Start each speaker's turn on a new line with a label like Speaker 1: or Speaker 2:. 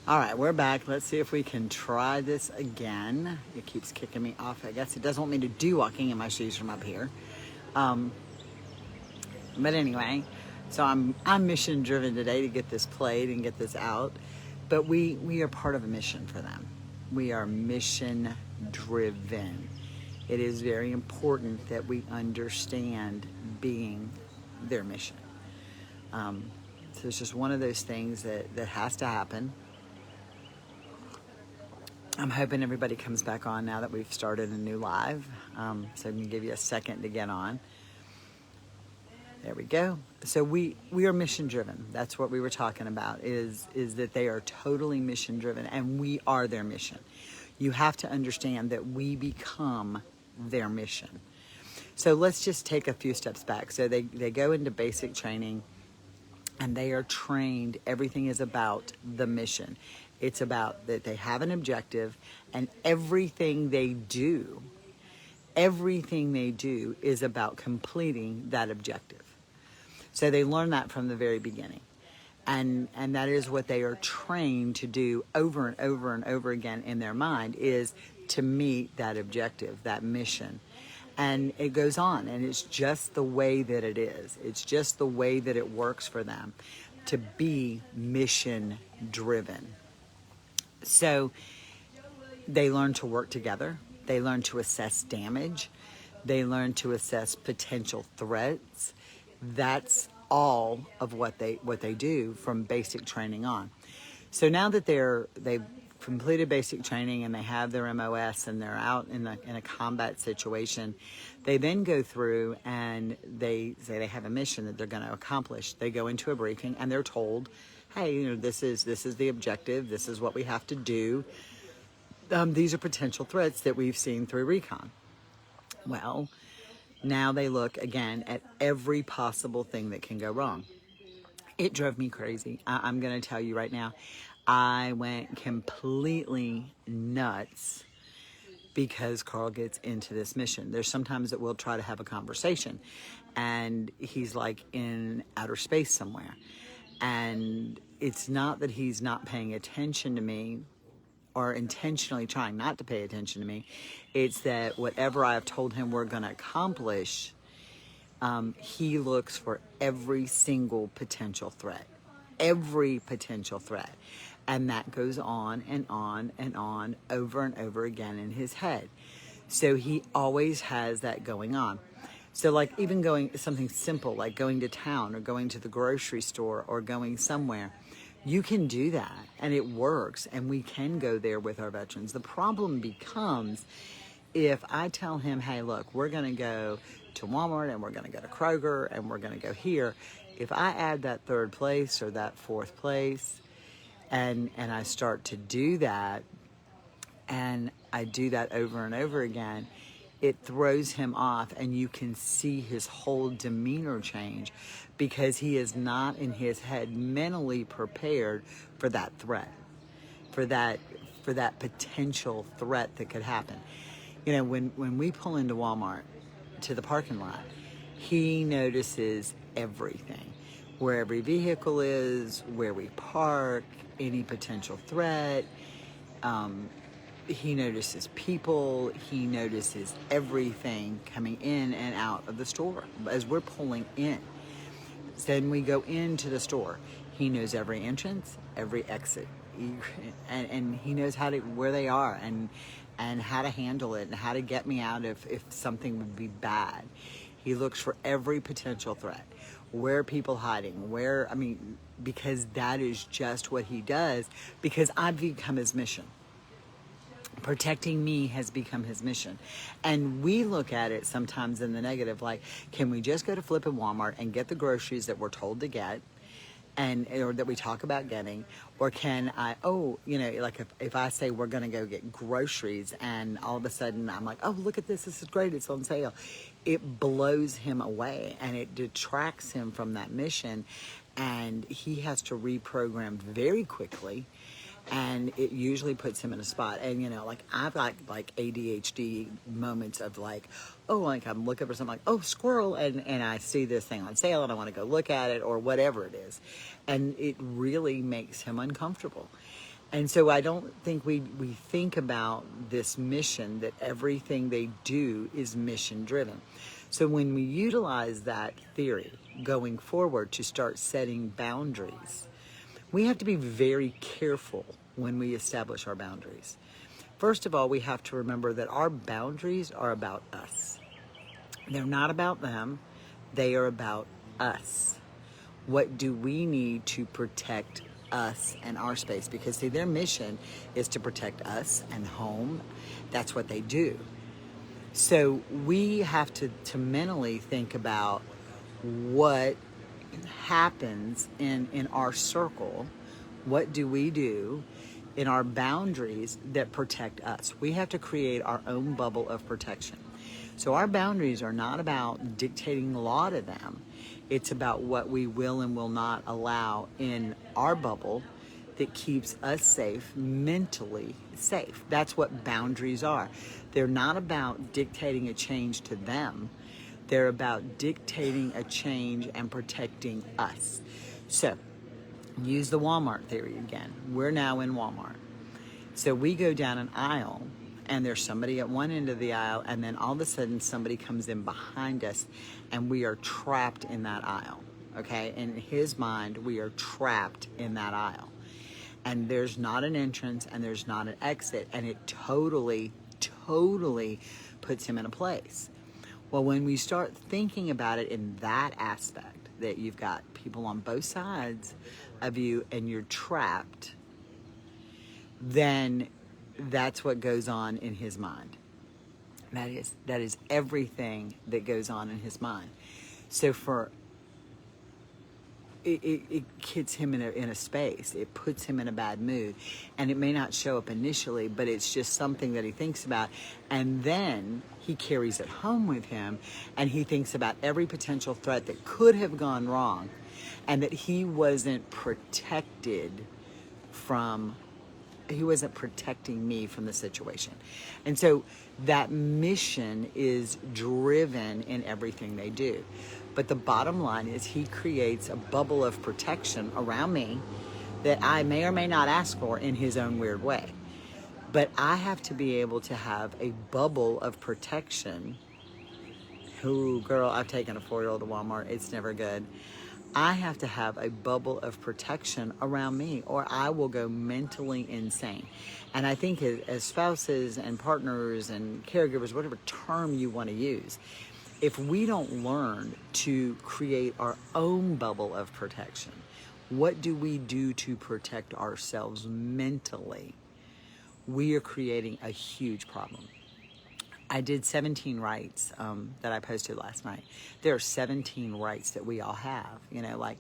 Speaker 1: All right, we're back. Let's see if we can try this again. It keeps kicking me off. I guess it doesn't want me to do walking in my shoes from up here. Um, but anyway, so I'm mission driven today to get this played and get this out. But we are part of a mission for them. We are mission driven. It is very important that we understand being their mission. So it's just one of those things that has to happen. I'm hoping everybody comes back on now that we've started a new live. So I can give you a second to get on. There we go. So we are mission driven. That's what we were talking about, is that they are totally mission driven and we are their mission. You have to understand that we become their mission. So let's just take a few steps back. So they go into basic training and they are trained. Everything is about the mission. It's about that they have an objective, and everything they do is about completing that objective. So they learn that from the very beginning. And that is what they are trained to do over and over and over again in their mind, is to meet that objective, that mission. And it goes on, and it's just the way that it is. It's just the way that it works for them to be mission driven. So they learn to work together. They learn to assess damage. They learn to assess potential threats. That's all of what they do from basic training on. So now that they've completed basic training and they have their MOS and they're out in a combat situation, they then go through and they say they have a mission that they're going to accomplish. They go into a briefing and they're told, hey, this is the objective. This is what we have to do. These are potential threats that we've seen through recon. Well, now they look again at every possible thing that can go wrong. It drove me crazy. I'm going to tell you right now, I went completely nuts because Carl gets into this mission. There's sometimes that we'll try to have a conversation and he's like in outer space somewhere. And it's not that he's not paying attention to me or intentionally trying not to pay attention to me. It's that whatever I have told him we're going to accomplish, he looks for every single potential threat. Every potential threat. And that goes on and on and on over and over again in his head. So he always has that going on. So like even going something simple like going to town or going to the grocery store or going somewhere, you can do that and it works and we can go there with our veterans. The problem becomes if I tell him, hey, look, we're going to go to Walmart and we're going to go to Kroger and we're going to go here. If I add that third place or that fourth place and I start to do that and I do that over and over again, it throws him off and you can see his whole demeanor change because he is not in his head mentally prepared for that threat, for that potential threat that could happen. You know, when we pull into Walmart to the parking lot, he notices everything. Where every vehicle is, where we park, any potential threat. He notices people, he notices everything coming in and out of the store as we're pulling in. Then we go into the store. He knows every entrance, every exit, and he knows where they are and how to handle it and how to get me out if something would be bad. He looks for every potential threat. Where are people hiding? Because that is just what he does because I've become his mission. Protecting me has become his mission. And we look at it sometimes in the negative, like, can we just go to Flippin' Walmart and get the groceries that we're told to get or that we talk about getting? Or can I, like if I say we're going to go get groceries and all of a sudden I'm like, oh, look at this is great, it's on sale. It blows him away and it detracts him from that mission. And he has to reprogram very quickly. And it usually puts him in a spot. And, I've got like ADHD moments of like, I'm looking for something like, squirrel. And I see this thing on sale and I want to go look at it or whatever it is. And it really makes him uncomfortable. And so I don't think we think about this mission, that everything they do is mission driven. So when we utilize that theory going forward to start setting boundaries, we have to be very careful when we establish our boundaries. First of all, we have to remember that our boundaries are about us. They're not about them, they are about us. What do we need to protect us and our space? Because see, their mission is to protect us and home. That's what they do. So we have to mentally think about what happens in our circle. What do we do in our boundaries that protect us? We have to create our own bubble of protection. So our boundaries are not about dictating law to them. It's about what we will and will not allow in our bubble that keeps us safe, mentally safe. That's what boundaries are. They're not about dictating a change to them. They're about dictating a change and protecting us. So, use the Walmart theory again. We're now in Walmart. So we go down an aisle and there's somebody at one end of the aisle, and then all of a sudden somebody comes in behind us and we are trapped in that aisle. Okay? In his mind, we are trapped in that aisle. And there's not an entrance and there's not an exit, and it totally puts him in a place. Well, when we start thinking about it in that aspect, that you've got people on both sides of you and you're trapped, then that's what goes on in his mind. That is everything that goes on in his mind. So it hits him in a space. It puts him in a bad mood. And it may not show up initially, but it's just something that he thinks about. And then he carries it home with him, and he thinks about every potential threat that could have gone wrong, and that he wasn't protecting me from the situation. And so that mission is driven in everything they do. But the bottom line is he creates a bubble of protection around me that I may or may not ask for in his own weird way. But I have to be able to have a bubble of protection. Ooh, girl, I've taken a 4-year-old to Walmart. It's never good. I have to have a bubble of protection around me, or I will go mentally insane. And I think as spouses and partners and caregivers, whatever term you want to use, if we don't learn to create our own bubble of protection, what do we do to protect ourselves mentally? We are creating a huge problem. I did 17 rights that I posted last night. There are 17 rights that we all have, like